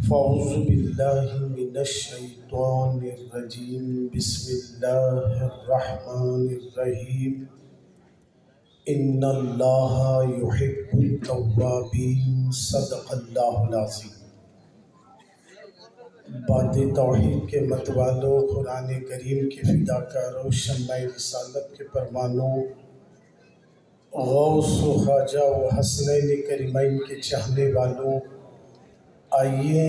فاعوذ باللہ من الشیطان الرجیم بسم اللہ الرحمن الرحیم ان اللہ یحب التوابین صدق اللہ العظیم۔ بات توحید کے متوالوں، قرآن کریم کے فداکاروں، شمع رسالت کے پروانوں، غوث و خواجہ و حسنین کریمین کے چاہنے والوں، آئیے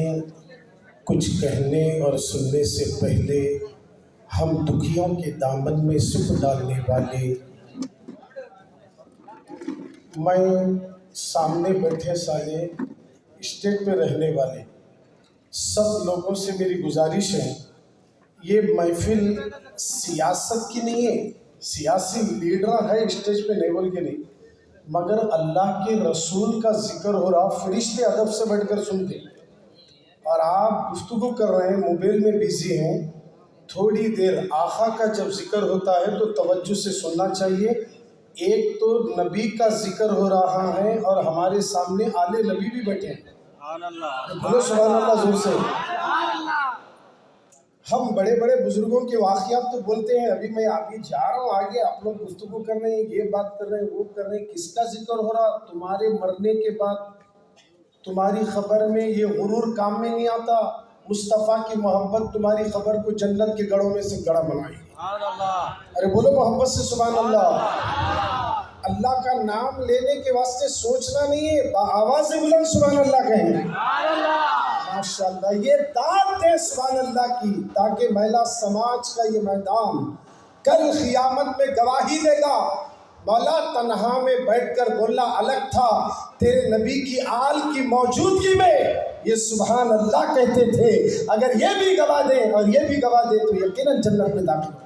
کچھ کہنے اور سننے سے پہلے ہم دکھیوں کے دامن میں سکھ ڈالنے والے، میں سامنے بیٹھے سارے اسٹیج پہ رہنے والے سب لوگوں سے میری گزارش ہے، یہ محفل سیاست کی نہیں ہے، سیاسی لیڈر ہے اسٹیج پہ نہیں بول کے نہیں، مگر اللہ کے رسول کا ذکر ہو رہا، فرشتے ادب سے بیٹھ کر سنتے اور آپ گفتگو کر رہے ہیں، موبائل میں بیزی ہیں۔ تھوڑی دیر آقا کا جب ذکر ہوتا ہے تو توجہ سے سننا چاہیے۔ ایک تو نبی کا ذکر ہو رہا ہے اور ہمارے سامنے آل نبی بھی بیٹھے ہیں، بولو سبحان اللہ زور سے۔ ہم بڑے بڑے بزرگوں کے واقعات تو بولتے ہیں، ابھی میں آگے جا رہا ہوں، آگے آپ لوگ گفتگو کر رہے ہیں، یہ بات کر رہے ہیں، وہ کر رہے ہیں، کس کا ذکر ہو رہا؟ تمہارے مرنے کے بعد تمہاری خبر میں یہ غرور کام میں نہیں آتا، مصطفیٰ کی محبت تمہاری خبر کو جنت کے گڑھوں میں سے گڑھا بنائے گی۔ ارے بولو محبت سے سبحان اللہ۔ اللہ کا نام لینے کے واسطے سوچنا نہیں ہے، آواز بلند سبحان اللہ کہیں۔ ماشاءاللہ، یہ دعوت ہے سبحان اللہ کی، تاکہ مہلا سماج کا یہ میدان کل قیامت میں گواہی دے گا۔ مولا تنہا میں بیٹھ کر بولنا الگ تھا، تیرے نبی کی آل کی موجودگی میں یہ سبحان اللہ کہتے تھے۔ اگر یہ بھی گواہ دیں اور یہ بھی گواہ دیں تو یقیناً جنت میں داخل ہو۔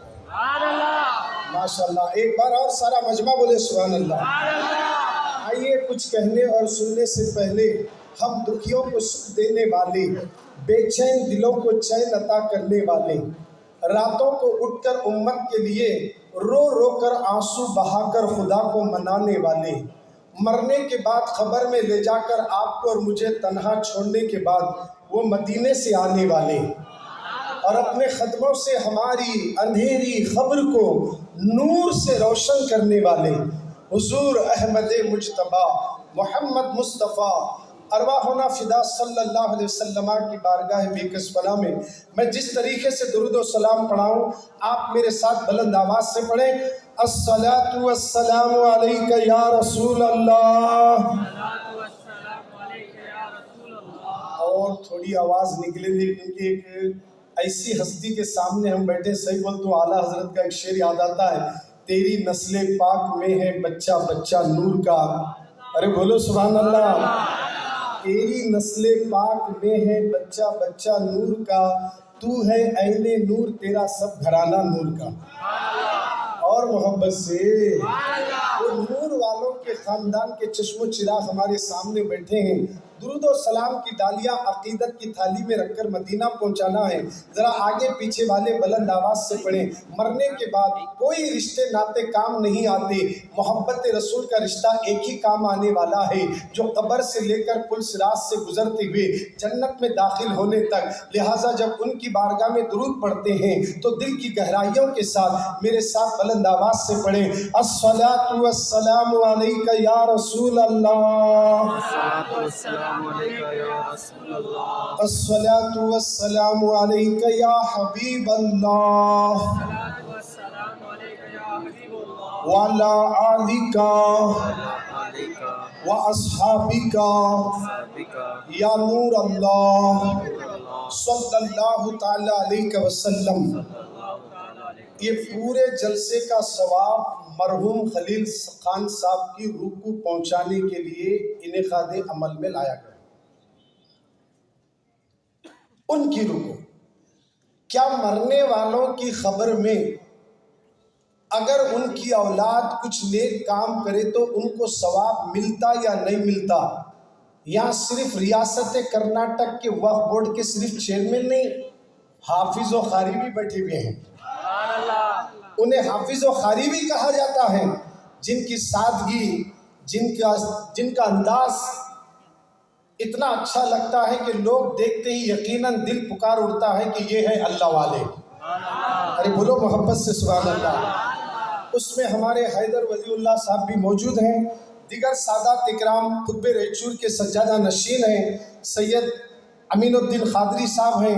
ماشاءاللہ، ایک بار اور سارا مجمع بولے سبحان اللہ۔ آئیے کچھ کہنے اور سننے سے پہلے ہم دکھیوں کو سکھ دینے والے، بے چین دلوں کو چین عطا کرنے والے، راتوں کو اٹھ کر امت کے لیے رو رو کر آنسو بہا کر خدا کو منانے والے، مرنے کے بعد خبر میں لے جا کر آپ کو اور مجھے تنہا چھوڑنے کے بعد وہ مدینے سے آنے والے اور اپنے قدموں سے ہماری اندھیری خبر کو نور سے روشن کرنے والے حضور احمد مجتبیٰ محمد مصطفیٰ ارواحنا فدا صلی اللہ علیہ وسلم کی بارگاہ بیکس پناہ میں میں جس طریقے سے درود و سلام پڑھاؤں، آپ میرے ساتھ بلند آواز سے پڑھیں۔ الصلاۃ والسلام علیک یا رسول اللہ۔ اور تھوڑی آواز نکلے گی کیونکہ ایک ایسی ہستی کے سامنے ہم بیٹھے، صحیح بول تو اعلیٰ حضرت کا ایک شعر یاد آتا ہے، تیری نسل پاک میں ہے بچہ بچہ نور کا۔ ارے بولو سبحان اللہ۔ تیری نسل پاک میں ہے بچہ بچہ نور کا، تو ہے عین نور تیرا سب گھرانہ نور کا۔ اور محبت سے وہ نور والوں کے خاندان کے چشم و چراغ ہمارے سامنے بیٹھے ہیں، درود و سلام کی ڈالیاں عقیدت کی تھالی میں رکھ کر مدینہ پہنچانا ہے۔ ذرا آگے پیچھے والے بلند آواز سے پڑھیں، مرنے کے بعد کوئی رشتے ناتے کام نہیں آتے، محبت رسول کا رشتہ ایک ہی کام آنے والا ہے، جو قبر سے لے کر پل صراط سے گزرتے ہوئے جنت میں داخل ہونے تک۔ لہٰذا جب ان کی بارگاہ میں درود پڑھتے ہیں تو دل کی گہرائیوں کے ساتھ میرے ساتھ بلند آواز سے پڑھیں، الصلاۃ والسلام علیک یا رسول اللہ، الصلاۃ والسلام علیک یا حبیب اللہ، وعلی آلک واصحابک یا نور اللہ صلی اللہ تعالی علیہ وسلم۔ یہ پورے جلسے کا ثواب مرحوم خلیل خان صاحب کی روح کو پہنچانے کے لیے انعقاد عمل میں لایا گیا۔ ان کی روح کو کیا مرنے والوں کی خبر میں اگر ان کی اولاد کچھ نیک کام کرے تو ان کو ثواب ملتا یا نہیں ملتا؟ یہاں صرف ریاست کرناٹک کے وقف بورڈ کے صرف چیئرمین نہیں، حافظ و قاری بھی بیٹھے ہوئے ہیں۔ انہیں حافظ و قاری بھی کہا جاتا ہے، جن کی سادگی، جن کا انداز اتنا اچھا لگتا ہے کہ لوگ دیکھتے ہی یقیناً دل پکار اٹھتا ہے کہ یہ ہے اللہ والے. ارے بولو محبت سے سبحان اللہ. اس میں ہمارے حیدر ولی اللہ صاحب بھی موجود ہیں، دیگر سادات اکرام قطب ریچور کے سجادہ نشین ہیں، سید امین الدین قادری صاحب ہیں،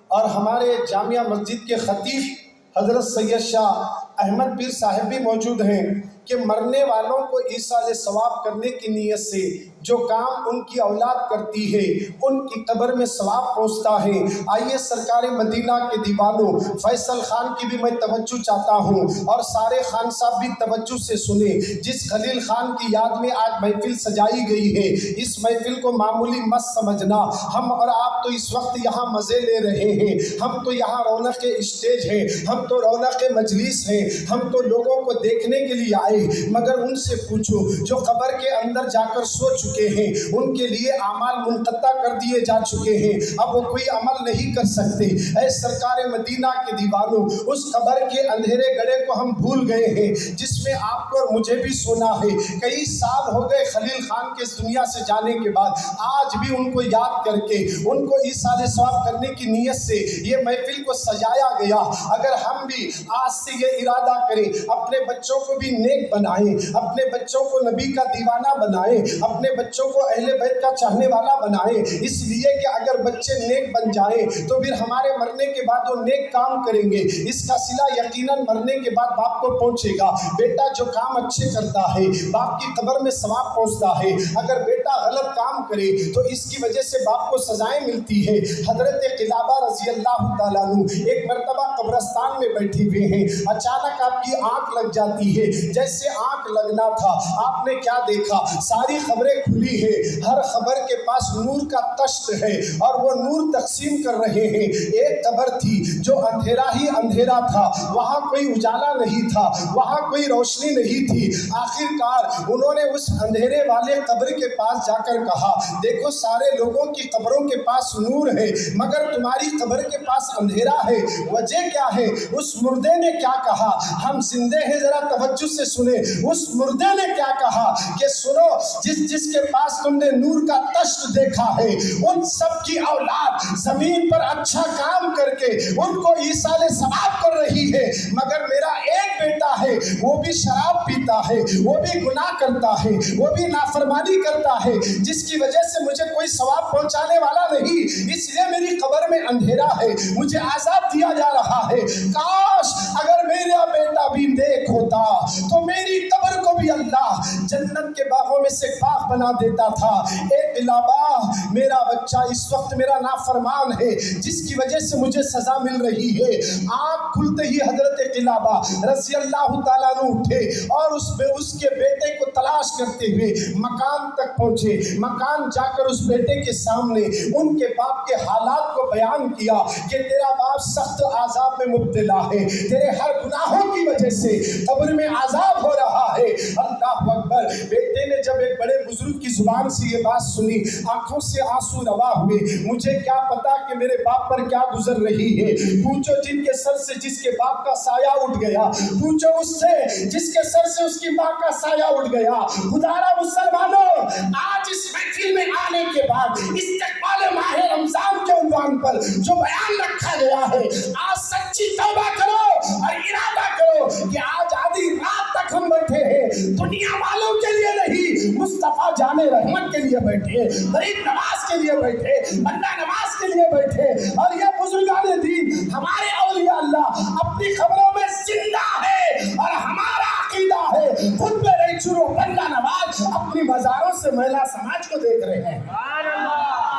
اور ہمارے جامعہ مسجد کے خطیب حضرت سید شاہ احمد پیر صاحب بھی موجود ہیں کہ مرنے والوں کو ایصال ثواب کرنے کی نیت سے جو کام ان کی اولاد کرتی ہے ان کی قبر میں ثواب پہنچتا ہے. آئیے سرکار مدینہ کے دیوانوں، فیصل خان کی بھی میں توجہ چاہتا ہوں اور سارے خان صاحب بھی توجہ سے سنیں. جس خلیل خان کی یاد میں آج محفل سجائی گئی ہے، اس محفل کو معمولی مت سمجھنا. ہم اور آپ تو اس وقت یہاں مزے لے رہے ہیں، ہم تو یہاں رونق اسٹیج ہیں، ہم تو رونق مجلس ہیں، ہم تو لوگوں کو دیکھنے کے لیے آئے. مگر ان سے پوچھو جو قبر کے اندر جا کر سو چکے ہیں، ان کے لیے اعمال منقطع کر دیے جا چکے ہیں، اب وہ کوئی عمل نہیں کر سکتے. اے سرکار مدینہ کے دیوانوں، اس قبر کے اندھیرے گڑھے کو ہم بھول گئے ہیں جس میں آپ کو اور مجھے بھی سونا ہے. کئی سال ہو گئے خلیل خان کے اس دنیا سے جانے کے بعد، آج بھی ان کو یاد کر کے ان کو ایصال ثواب کرنے کی نیت سے یہ محفل کو سجایا گیا. اگر ہم بھی آج سے یہ ارادہ کریں، اپنے بچوں کو بھی نیک بنائیں، اپنے بچوں کو نبی کا دیوانہ بنائیں، اپنے بچوں کو اہل بیت کا چاہنے والا بنائیں، اس لیے کہ اگر بچے نیک بن جائیں تو پھر ہمارے مرنے کے بعد وہ نیک کام کریں گے. اس کا صلہ یقیناً مرنے کے بعد باپ کو پہنچے گا. بیٹا جو کام اچھے کرتا ہے باپ کی قبر میں ثواب پہنچتا ہے، اگر بیٹا غلط کام کرے تو اس کی وجہ سے باپ کو سزائیں ملتی ہے. حضرت قلابہ رضی اللہ تعالیٰ عنہ ایک مرتبہ قبرستان میں بیٹھے ہوئے ہیں، اچانک آپ کی آنکھ لگ جاتی ہے. جیسے آنکھ لگنا تھا آپ نے کیا دیکھا؟ ساری خبریں کھلی ہے، ہر خبر کے پاس نور کا تشت ہے اور وہ نور تقسیم کر رہے ہیں. ایک قبر تھی جو اندھیرا ہی اندھیرا تھا، وہاں کوئی اجالا نہیں تھا، وہاں کوئی روشنی نہیں تھی. آخر کار انہوں نے اس اندھیرے والے قبر کے پاس جا کر کہا، دیکھو سارے لوگوں کی قبروں کے پاس نور ہے مگر تمہاری قبر کے پاس اندھیرا ہے، وجہ کیا ہے؟ اس مردے نے کیا کہا؟ ہم زندے ہیں، ذرا توجہ سے سنیں. اس مردے نے کیا کہا کہ سنو، جس کے پاس تم نے نور کا تشت دیکھا ہے ان سب کی اولاد زمین پر اچھا کام کر کے ان کو ایصال ثواب کر رہی ہے، مگر میرا ایک بیٹا ہے وہ بھی شراب پیتا ہے، وہ بھی گناہ کرتا ہے، وہ بھی نافرمانی کرتا ہے، جس کی وجہ سے مجھے کوئی ثواب پہنچانے والا نہیں، اس لیے میری قبر میں اندھیرا ہے، مجھے عذاب دیا جا رہا ہے. کاش اگر میرا بیٹا بھی نیک ہوتا تو میری قبر کو بھی اللہ جنت کے باغوں میں سے باغ بنا دیتا تھا. اے قلابہ، میرا بچہ اس وقت میرا نافرمان ہے جس کی وجہ سے مجھے سزا مل رہی ہے. آنکھ کھلتے ہی حضرت قلابہ رضی اللہ تعالیٰ عنہ اٹھے اور اس کے بیٹے کو تلاش کرتے ہوئے مکان تک پہنچے. مکان جا کر اس بیٹے کے سامنے ان کے باپ کے حالات کو بیان کیا کہ تیرا باپ سخت عذاب میں مبتلا ہے، تیرے ہر گناہوں کی وجہ سے قبر میں عذاب ہو رہا ہے. اللہ اکبر. بیٹے نے جب ایک بڑے بزرگ کی زبان سے یہ بات سنی، آنکھوں سے آنسو روا ہوئے. مجھے کیا پتا کہ میرے باپ پر کیا گزر رہی ہے. پوچھو جن کے سر سے جس کے باپ کا سایہ اٹھ گیا، پوچھو اس سے جس کے سر سے اس کی ماں کا سایہ اٹھ گیا. خدارا مسلمانوں، آج اس محفل میں آنے کے بعد استقبال ماہ رمضان کے عنوان پر جو بیان رکھا گیا ہے، آج سچی توبہ کرو اور ارادہ کرو کہ آج آدھی رات تک ہم بیٹھے ہیں دنیا والوں کے لیے نہیں، مصطفیٰ جان رحمت کے لیے بیٹھے، غریب نواز کے لیے بیٹھے، بندہ نواز کے لیے بیٹھے. اور یہ بزرگان دین ہمارے اولیاء اللہ اپنی خبروں میں زندہ ہے اور ہمارا عقیدہ ہے خود میں رہ چورو بندہ نواز اپنی مزاروں سے مہلا سماج کو دیکھ رہے ہیں،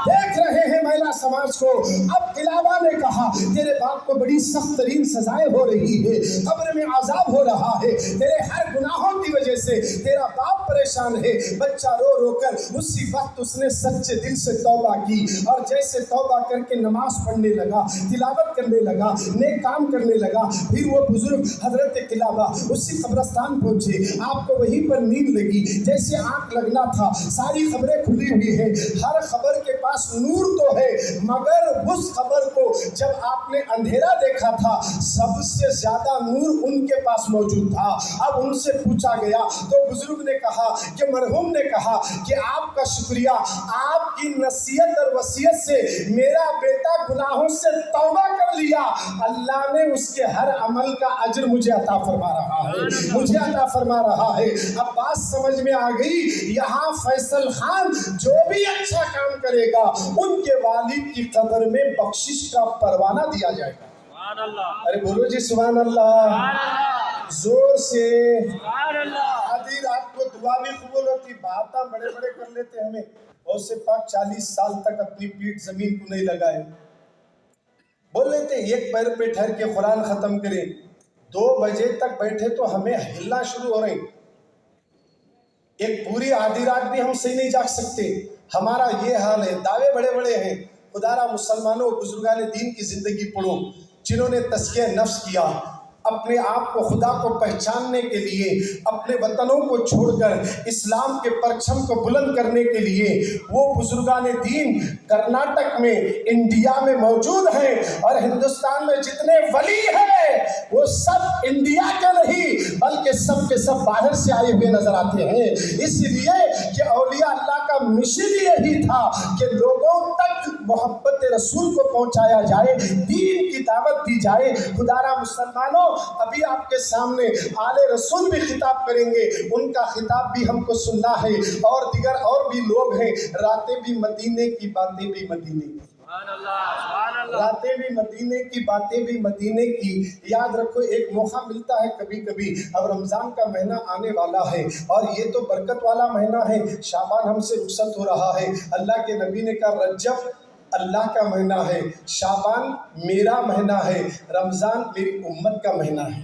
دیکھ رہے ہیں مہلا سماج کو. اب قلابہ نے کہا تیرے باپ کو بڑی سخت ترین سزائیں ہو رہی ہے، قبر میں عذاب ہو رہا ہے، تیرے ہر گناہوں کی وجہ سے تیرا باپ پریشان ہے. بچہ رو رو کر اسی وقت اس نے سچے دل سے توبہ کی اور جیسے توبہ کر کے نماز پڑھنے لگا، تلاوت کرنے لگا، نیک کام کرنے لگا. پھر وہ بزرگ حضرت قلابہ اسی قبرستان پہنچے. آپ کو وہیں پر نیند لگی، جیسے آنکھ لگنا تھا. ساری خبریں کھلی ہوئی ہیں، ہر خبر کے پاس نور تو ہے ہے مگر اس خبر کو جب آپ نے اندھیرا دیکھا تھا سب سے زیادہ نور ان کے پاس موجود تھا۔ اب ان سے پوچھا گیا تو بزرگ نے کہا کہ مرحوم نے کہا کہ آپ کا شکریہ، آپ کی نصیحت اور وصیت سے میرا بیٹا گناہوں سے توبہ کر لیا، اللہ نے اس کے ہر عمل کا اجر مجھے عطا فرما رہا ہے، مجھے عطا فرما رہا ہے۔ اب بات سمجھ میں آ گئی، یہاں فیصل خان جو بھی اچھا کام کرے گا ان کے والد کی قبر میں بخشش کا پروانہ دیا جائے گا۔ ارے بولو جی سبحان اللہ، زور سے۔ آدھی رات کو دعا بھی قبول ہوتی، باتاں بڑے بڑے کر لیتے ہمیں، اور سے پاک 40 سال تک اپنی پیٹھ زمین کو نہیں لگائے، بول لیتے ایک پیر پہ ٹھہر کے قرآن ختم کریں، 2 بجے تک بیٹھے تو ہمیں ہلنا شروع ہو رہے ہیں، ایک پوری آدھی رات بھی ہم صحیح نہیں جاگ سکتے، ہمارا یہ حال ہے۔ دعوے بڑے بڑے ہیں، خدا را مسلمانوں بزرگان دین کی زندگی پڑھو جنہوں نے تزکیہ نفس کیا، اپنے آپ کو خدا کو پہچاننے کے لیے اپنے وطنوں کو چھوڑ کر اسلام کے پرچم کو بلند کرنے کے لیے وہ بزرگان دین کرناٹک میں انڈیا میں موجود ہیں، اور ہندوستان میں جتنے ولی ہیں وہ سب انڈیا کے نہیں بلکہ سب کے سب باہر سے آئے ہوئے نظر آتے ہیں، اس لیے کہ اولیاء اللہ کا مشن یہی تھا کہ لوگوں تک محبت رسول کو پہنچایا جائے، دین کی دعوت دی جائے۔ خدا را مسلمانوں ابھی آپ کے سامنے آل رسول بھی خطاب کریں گے، ان کا خطاب بھی ہم کو سننا ہے، اور دیگر اور بھی لوگ ہیں، راتیں بھی مدینے کی باتیں بھی مدینے کی، راتیں بھی مدینے کی باتیں بھی مدینے کی۔ یاد رکھو ایک موقع ملتا ہے کبھی کبھی، اب رمضان کا مہینہ آنے والا ہے اور یہ تو برکت والا مہینہ ہے، شعبان ہم سے رخصت ہو رہا ہے، اللہ کے نبی نے کہا رجب اللہ کا مہینہ ہے، شعبان میرا مہینہ ہے، رمضان میری امت کا مہینہ ہے۔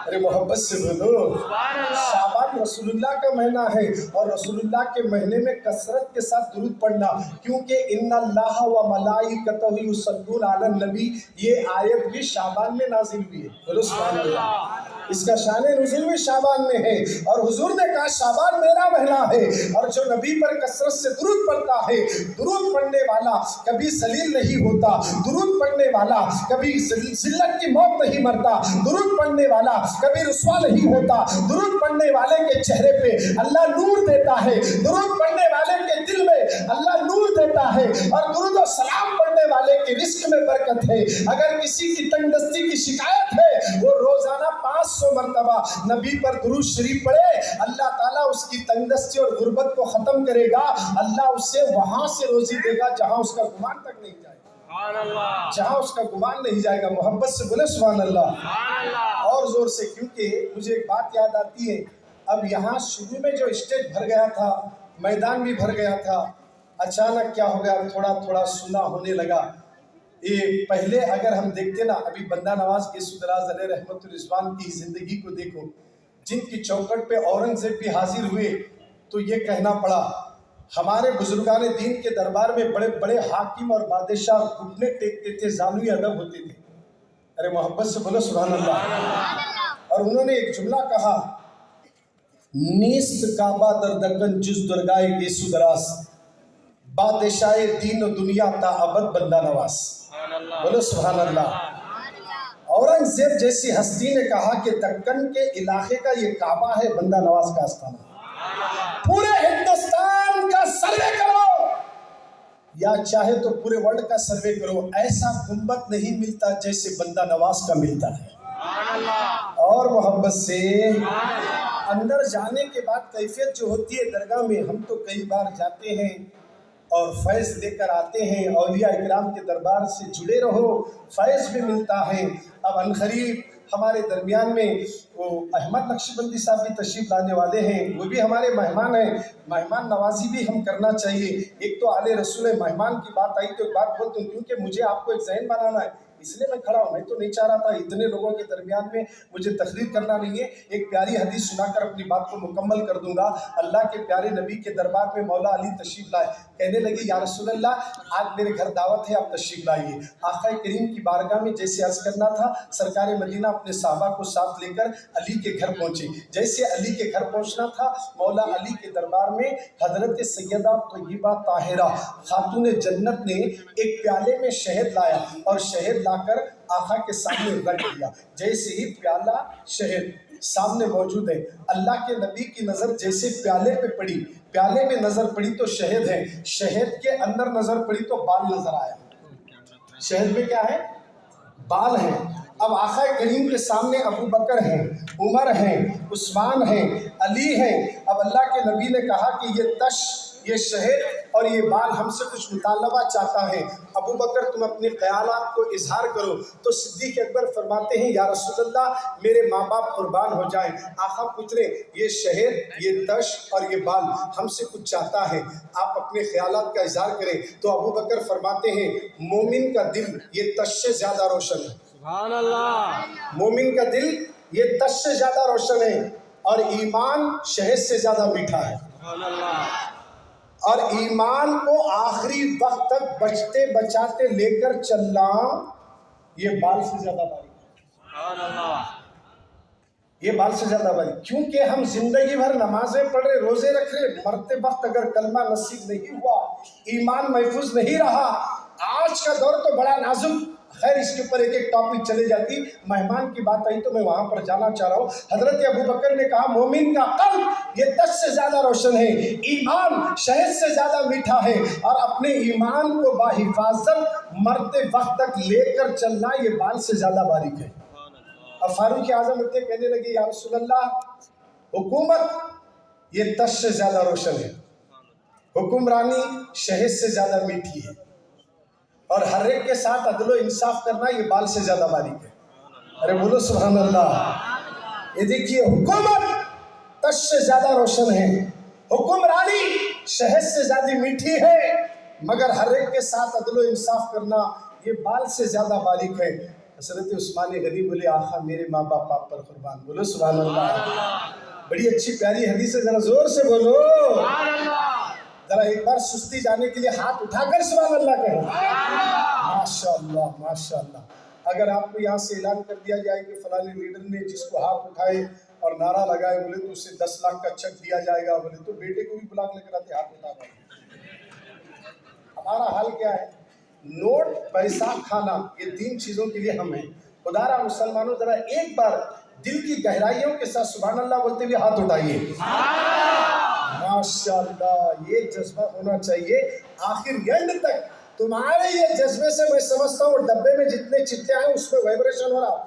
ارے محبت سے بولو، شعبان رسول اللہ کا مہینہ ہے، اور رسول اللہ کے مہینے میں کثرت کے ساتھ درود پڑھنا، کیونکہ ان اللہ و ملائکتہ یصلون علی النبی، یہ آیت بھی شعبان میں نازل ہوئی ہے، بولو سبحان اللہ، اس کا شان نزول بھی شعبان میں ہے، اور حضور نے کہا شعبان میرا مہینہ ہے، اور جو نبی پر کثرت سے درود پڑھتا ہے، درود پڑھنے والا کبھی ذلیل نہیں ہوتا، درود پڑھنے والا کبھی ذلت کی موت نہیں مرتا، درود پڑھنے والا کبھی رسوا نہیں ہوتا، درود پڑھنے والے کے چہرے پہ اللہ نور دیتا ہے، درود پڑھنے والے کے دل میں اللہ نور دیتا ہے، اور درود و سلام پڑھنے والے کے رزق میں برکت ہے۔ اگر کسی کی تنگ دستی کی شکایت ہے وہ روزانہ 500 مرتبہ نبی پر درود شریف پڑھے، اللہ تعالیٰ اس کی تنگ دستی اور غربت کو ختم کرے گا، اللہ اسے وہاں سے روزی دے گا جہاں اس کا گمان تک نہیں جائے گا، جہاں اس کا گمان نہیں جائے گا۔ محبت سے بولے سبحان اللہ، اور زور سے، کیونکہ مجھے ایک بات یاد آتی ہے، اب یہاں شروع میں جو اسٹیج بھر گیا تھا، میدان بھی بھر گیا تھا، اچانک کیا ہو گیا، تھوڑا تھوڑا سنا ہونے لگا۔ یہ پہلے اگر ہم دیکھتے نا، ابھی بندہ نواز گیسو دراز علیہ رحمت الرضوان کی زندگی کو دیکھو، جن کی چوکھٹ پہ اورنگزیب بھی حاضر ہوئے تو یہ کہنا پڑا، ہمارے بزرگان دین کے دربار میں بڑے بڑے حاکم اور بادشاہ گھٹنے ٹیکتے تھے، زانوی ادب ہوتے تھے۔ ارے محبت سے بولو سبحان اللہ۔ اور انہوں نے ایک جملہ کہا، نیست کعبہ در دکن جز درگاہ گیسو دراز، بادشاہ دین و دنیا تا ابد بندہ نواز، بولو سبحان اللہ۔ اورنگزیب جیسی ہستی نے کہا کہ دکن کے علاقے کا یہ کعبہ ہے بندہ نواز کا آستانہ، پورے ہندوستان کا سروے کرو یا چاہے تو پورے ورلڈ کا سروے کرو، ایسا گنبد نہیں ملتا جیسے بندہ نواز کا ملتا ہے۔ اور محبت سے اندر جانے کے بعد کیفیت جو ہوتی ہے درگاہ میں، ہم تو کئی بار جاتے ہیں اور فیض لے کر آتے ہیں، اولیاء اکرام کے دربار سے جڑے رہو، فیض بھی ملتا ہے۔ اب عنقریب ہمارے درمیان میں وہ احمد نقشبندی صاحب بھی تشریف لانے والے ہیں، وہ بھی ہمارے مہمان ہیں، مہمان نوازی بھی ہم کرنا چاہیے۔ ایک تو آل رسول مہمان کی بات آئی تو ایک بات بولتا ہوں، کیونکہ مجھے آپ کو ایک ذہن بنانا ہے، اس لیے میں کھڑا ہوں. میں تو نہیں چاہ رہا تھا اتنے لوگوں کے درمیان میں مجھے تقریر کرنا نہیں ہے. ایک پیاری حدیث سنا کر اپنی بات کو مکمل کر دوں گا. اللہ کے پیارے نبی کے دربار میں مولا علی تشریف لائے. کہنے لگے یا رسول اللہ آج میرے گھر دعوت ہے, آپ تشریف لائیے. آقا کریم کی بارگاہ میں جیسے عرض کرنا تھا, سرکار مدینہ اپنے صحابہ کو ساتھ لے کر علی کے گھر پہنچے. جیسے علی کے گھر پہنچنا تھا, مولا علی کے دربار میں حضرت سیدہ طیبہ طاہرہ خاتون جنت نے ایک پیالے میں شہد لایا اور شہد لا کر آقا کے سامنے رکھ دیا. جیسے ہی پیالہ شہد سامنے موجود ہے, اللہ کے نبی کی نظر جیسے پیالے پہ پڑی, پیالے میں نظر پڑی تو شہد ہے, شہد کے اندر نظر پڑی تو بال نظر آیا. شہد میں کیا ہے؟ بال ہے. اب آقا کریم کے سامنے ابو بکر ہیں, عمر ہیں, عثمان ہیں, علی ہیں. اب اللہ کے نبی نے کہا کہ یہ تش, یہ شہد اور یہ بال ہم سے کچھ مطالبہ چاہتا ہے. ابو بکر تم اپنے خیالات کو اظہار کرو. تو صدیق اکبر فرماتے ہیں یا رسول اللہ میرے ماں باپ قربان ہو جائیں. آقا پوچھ رہے یہ شہد, یہ تش اور یہ بال ہم سے کچھ چاہتا ہے, آپ اپنے خیالات کا اظہار کریں. تو ابو بکر فرماتے ہیں مومن کا دل یہ تش سے زیادہ روشن ہے. سبحان اللہ. مومن کا دل یہ تش سے زیادہ روشن ہے اور ایمان شہد سے زیادہ میٹھا ہے. سبحان اللہ. اور ایمان کو آخری وقت تک بچتے بچاتے لے کر چلنا یہ بال سے زیادہ باریک ہے. سبحان اللہ. یہ بال سے زیادہ باریک, کیونکہ ہم زندگی بھر نمازیں پڑھ رہے, روزے رکھ رہے, مرتے وقت اگر کلمہ نصیب نہیں ہوا, ایمان محفوظ نہیں رہا. آج کا دور تو بڑا نازک, خیر اس کے اوپر ایک ایک ٹاپک چلے جاتی. مہمان کی بات آئی تو میں وہاں پر جانا چاہ رہا ہوں. حضرت ابو بکر نے کہا مومن کا قلب یہ تش سے زیادہ روشن ہے, ایمان شہد سے زیادہ میٹھا ہے, اور اپنے ایمان کو باحفاظت مرتے وقت تک لے کر چلنا یہ بال سے زیادہ باریک ہے. اب فاروق اعظم اٹھے, کہنے لگے یا رسول اللہ حکومت یہ تش سے زیادہ روشن ہے, حکمرانی شہد سے زیادہ میٹھی ہے, اور ہر ایک کے ساتھ عدل و انصاف کرنا یہ بال سے زیادہ باریک ہے. ارے بولو سبحان اللہ. یہ دیکھیے حکومت تش سے زیادہ روشن ہے, حکمرانی شہد سے زیادہ میٹھی ہے, مگر ہر ایک کے ساتھ عدل و انصاف کرنا یہ بال سے زیادہ باریک ہے. حضرت عثمان غنی بولے آقا میرے ماں باپ آپ پر قربان. بولو سبحان اللہ. بڑی اچھی پیاری حدیث ہے, ذرا زور سے بولو. ذرا ایک بار سستی جانے کے لیے ہاتھ اٹھا کر سبحان اللہ کہیں. ماشاءاللہ ماشاءاللہ. اگر آپ کو یہاں سے اعلان کر دیا جائے کہ فلانے لیڈر نے جس کو ہاتھ اٹھائے اور نعرہ لگائے بولے تو اسے 10 لاکھ کا چیک دیا جائے گا, بولے تو بیٹے کو بھی بلا لے کر آتے ہاتھ اٹھا کر. ہمارا حال کیا ہے؟ نوٹ, پیسہ, کھانا, یہ 3 چیزوں کے لیے ہم ہیں. خدا را مسلمانوں ذرا ایک بار دل کی گہرائیوں کے ساتھ سبحان اللہ بولتے ہوئے ہاتھ اٹھائیے. ماشاءاللہ. یہ جذبہ ہونا چاہیے آخر اینڈ تک. تمہارے یہ جذبے سے میں سمجھتا ہوں ڈبے میں جتنے چٹے آئے اس میں وائبریشن ہو رہا.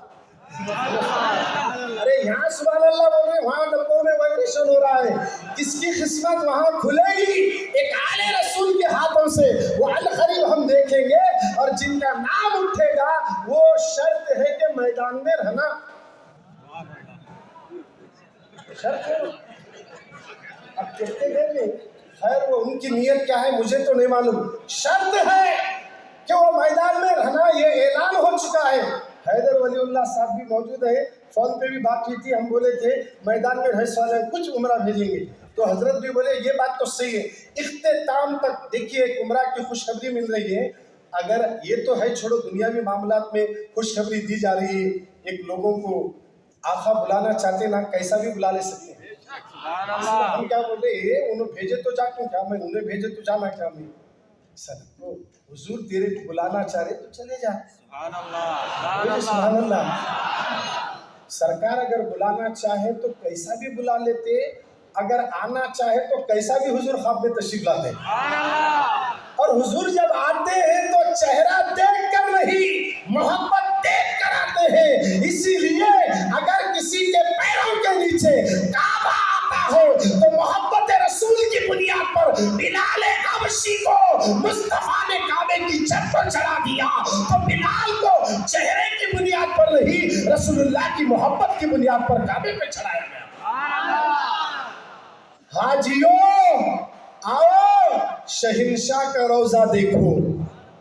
ارے یہاں سبحان اللہ بول رہے, وہاں ڈبوں میں وائبریشن ہو رہا ہے. کس کی قسمت وہاں کھلے گی ایک آلے رسول کے ہاتھوں سے, وہ القریب ہم دیکھیں گے. اور جن کا نام اٹھے گا وہ شرط ہے کہ میدان میں رہنا. شرط ہے. اب کہتے ہیں خیر وہ ان کی نیت کیا ہے مجھے تو نہیں معلوم. شرط ہے کہ وہ میدان میں رہنا, یہ اعلان ہو چکا ہے. حیدر ولی اللہ صاحب بھی موجود ہے, فون پہ بھی بات ہوئی تھی, ہم بولے تھے میدان میں رہنے والے کچھ عمرہ بھیجیں گے, تو حضرت بھی بولے یہ بات تو صحیح ہے. اختتام تک دیکھیے ایک عمرہ کی خوشخبری مل رہی ہے. اگر یہ تو ہے چھوڑو, دنیاوی معاملات میں خوشخبری دی جا رہی ہے. ایک لوگوں کو آقا بلانا چاہتے نا کیسا بھی بلا لے سکتے ہیں. ہم کیا بول رہے ہیں انہوں بھیجے تو جا کیوں, کیا میں انہیں بھیجے تو جانا کیا میں سر حضور تیرے کو بلانا چاہ رہے تو چلے جا. سبحان اللہ. سرکار اگر بلانا چاہے تو کیسا بھی بلا لیتے, اگر آنا چاہے تو کیسا بھی حضور خواب میں تشریف لاتے. اور حضور جب آتے ہیں تو چہرہ دیکھ کر نہیں محبت دیکھ کر آتے ہیں. اسی لیے اگر کسی کے پیروں کے نیچے کعبہ آتا ہے تو محبت رسول کی بنیاد پر بلال حبشی کو مصطفیٰ نے کعبے کی چھت پر چڑھا دیا, تو بلال کو چہرے کی بنیاد پر نہیں رسول اللہ کی محبت کی بنیاد پر کعبے پہ چڑھایا گیا. حاجیوں آؤ شہنشاہ کا روضہ دیکھو.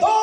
2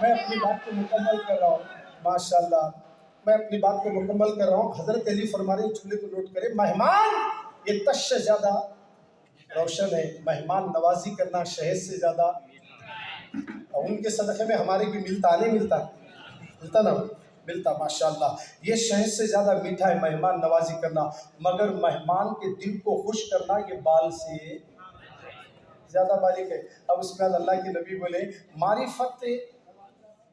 میں اپنی بات کو مکمل کر رہا ہوں. ماشاءاللہ میں اپنی بات کو مکمل کر رہا ہوں. حضرت علی فرما رہے ہیں، جملے کو نوٹ کریں، مہمان یہ تش سے زیادہ روشن ہے. مہمان نوازی کرنا شہد سے زیادہ، اور ان کے صدقے میں ہمارے بھی ملتا نہیں ملتا نا، ملتا. ماشاءاللہ یہ شہد سے زیادہ میٹھا ہے مہمان نوازی کرنا، مگر مہمان کے دل کو خوش کرنا یہ بال سے زیادہ باریک ہے. اب اس کے بعد اللہ کے نبی بولے معرفت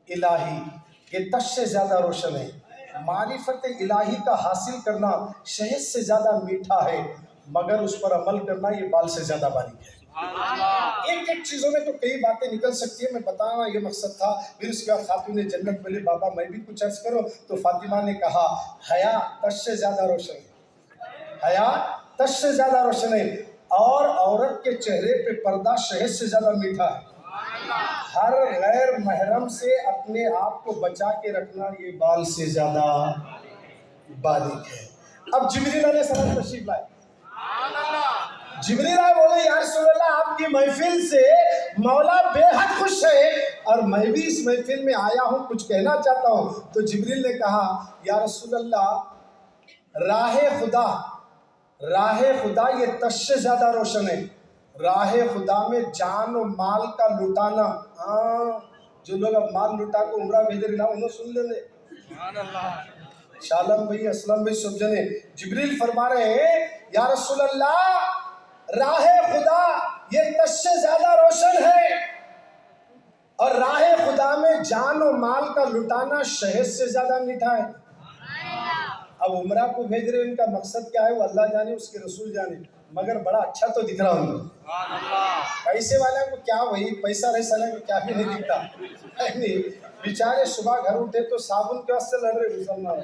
الہی یہ تش سے زیادہ روشن ہے. معرفت الہی کا حاصل کرنا شہد سے زیادہ میٹھا ہے، مگر اس پر عمل کرنا یہ بال سے زیادہ باریک ہے. ایک ایک چیزوں میں تو کئی باتیں نکل سکتی ہیں، میں بتانا یہ مقصد تھا. پھر اس کے بعد خاتون جنت بولے بابا میں بھی کچھ عرض کرو. تو فاطمہ نے کہا حیا تش سے زیادہ روشن ہے، حیا تش سے زیادہ روشن ہے، اور عورت کے چہرے پہ پردہ شہد سے زیادہ میٹھا ہے. ہر غیر محرم سے اپنے آپ کو بچا کے رکھنا یہ بال سے زیادہ باریک ہے. اب جبریل علیہ السلام تشریف لائے. جبریل آئے بولے یا رسول اللہ آپ کی محفل سے مولا بے حد خوش ہے، اور میں بھی اس محفل میں آیا ہوں، کچھ کہنا چاہتا ہوں. تو جبریل نے کہا یا رسول اللہ راہ خدا یہ تش سے زیادہ روشن ہے. راہ خدا میں جان و مال کا لٹانا، جو لوگ اب مال لٹا کو عمرہ بھیج رہے نا انہوں سن لے. شالم بھائی اسلم بھائی سب جنے. جبریل فرما رہے ہیں یا رسول اللہ راہ خدا یہ تش سے زیادہ روشن ہے، اور راہ خدا میں جان و مال کا لٹانا شہد سے زیادہ میٹھا ہے. اب عمرہ کو بھیج رہے ان کا مقصد کیا ہے وہ اللہ جانے اس کے رسول جانے، مگر بڑا اچھا تو دکھ رہا ہوں. پیسے والے کو کیا وہی پیسہ رہ سالے کو کیا بھی نہیں دکھتا. بیچارے صبح گھر اٹھے تو صابن کے واسطے لڑ رہے مسلمان.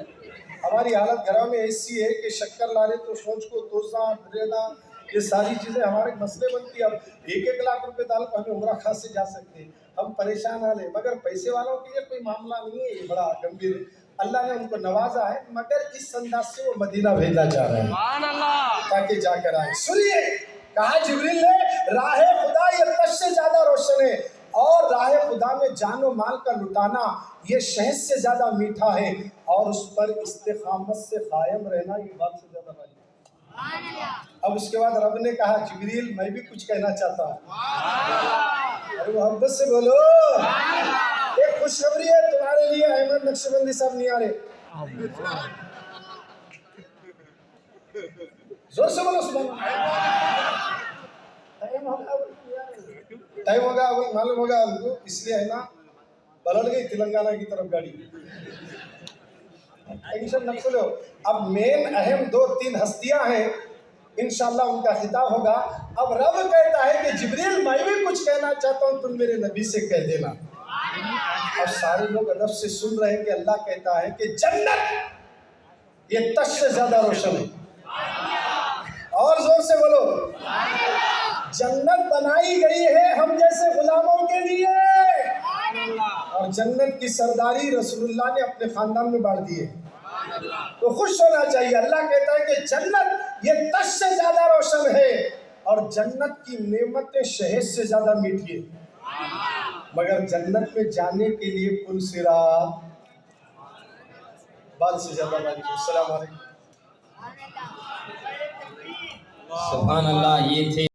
ہماری حالت گھروں میں ایسی ہے کہ شکر لا رہے تو سوچ کو دوسا بریدا یہ ساری چیزیں ہمارے مسئلے بنتی. اب 1-1 لاکھ روپے ڈال کو ہمیں عمرہ خاص سے جا سکتے ہیں، ہم پریشان آ رہے. مگر پیسے والوں کے لیے کوئی معاملہ نہیں ہے، یہ بڑا گمبھیر ہے. اللہ نے ان کو نوازا ہے، مگر اس انداز سے وہ مدینہ بھیجا جا رہا ہے تاکہ جا کر آئے. سنیے کہا جبریل نے راہ خدا یہ تش سے زیادہ روشن ہے، اور راہ خدا میں جان و مال کا لٹانا یہ شہد سے زیادہ میٹھا ہے، اور اس پر استقامت سے قائم رہنا یہ بات سے زیادہ بڑی. اب اس کے بعد رب نے کہا جبریل میں بھی کچھ کہنا چاہتا ہوں. ارے محبت سے بولو. ایک خوشخبری ہے تمہارے لیے، احمد نقشبندی صاحب نہیں آ رہے. زور سے بولو سبحان اللہ. ٹائم ہوگا معلوم ہوگا ان کو، اس لیے ہے نا بلڑ گئی تلنگانہ کی طرف گاڑی. ٹینشن نہ لو. اب مین اہم 2-3 ہستیاں ہیں، انشاءاللہ ان کا خطاب ہوگا. اب رب کہتا ہے کہ جبریل میں بھی کچھ کہنا چاہتا ہوں، تم میرے نبی سے کہہ دینا. اور سارے لوگ ادب سے سن رہے ہیں کہ اللہ کہتا ہے کہ جنت یہ تش سے زیادہ روشن ہے. اور زور سے بولو. جنت بنائی گئی ہے ہم جیسے غلاموں کے لیے، اور جنت کی سرداری رسول اللہ نے اپنے خاندان میں بانٹ دی ہے. تو خوش ہونا چاہیے. اللہ کہتا ہے کہ جنت یہ تش سے زیادہ روشن ہے، اور جنت کی نعمتیں شہد سے زیادہ میٹھی ہے، مگر جنت میں جانے کے لیے پل صراط بال سے زیادہ باریک ہے. السلام علیکم. سبحان اللہ. یہ تھے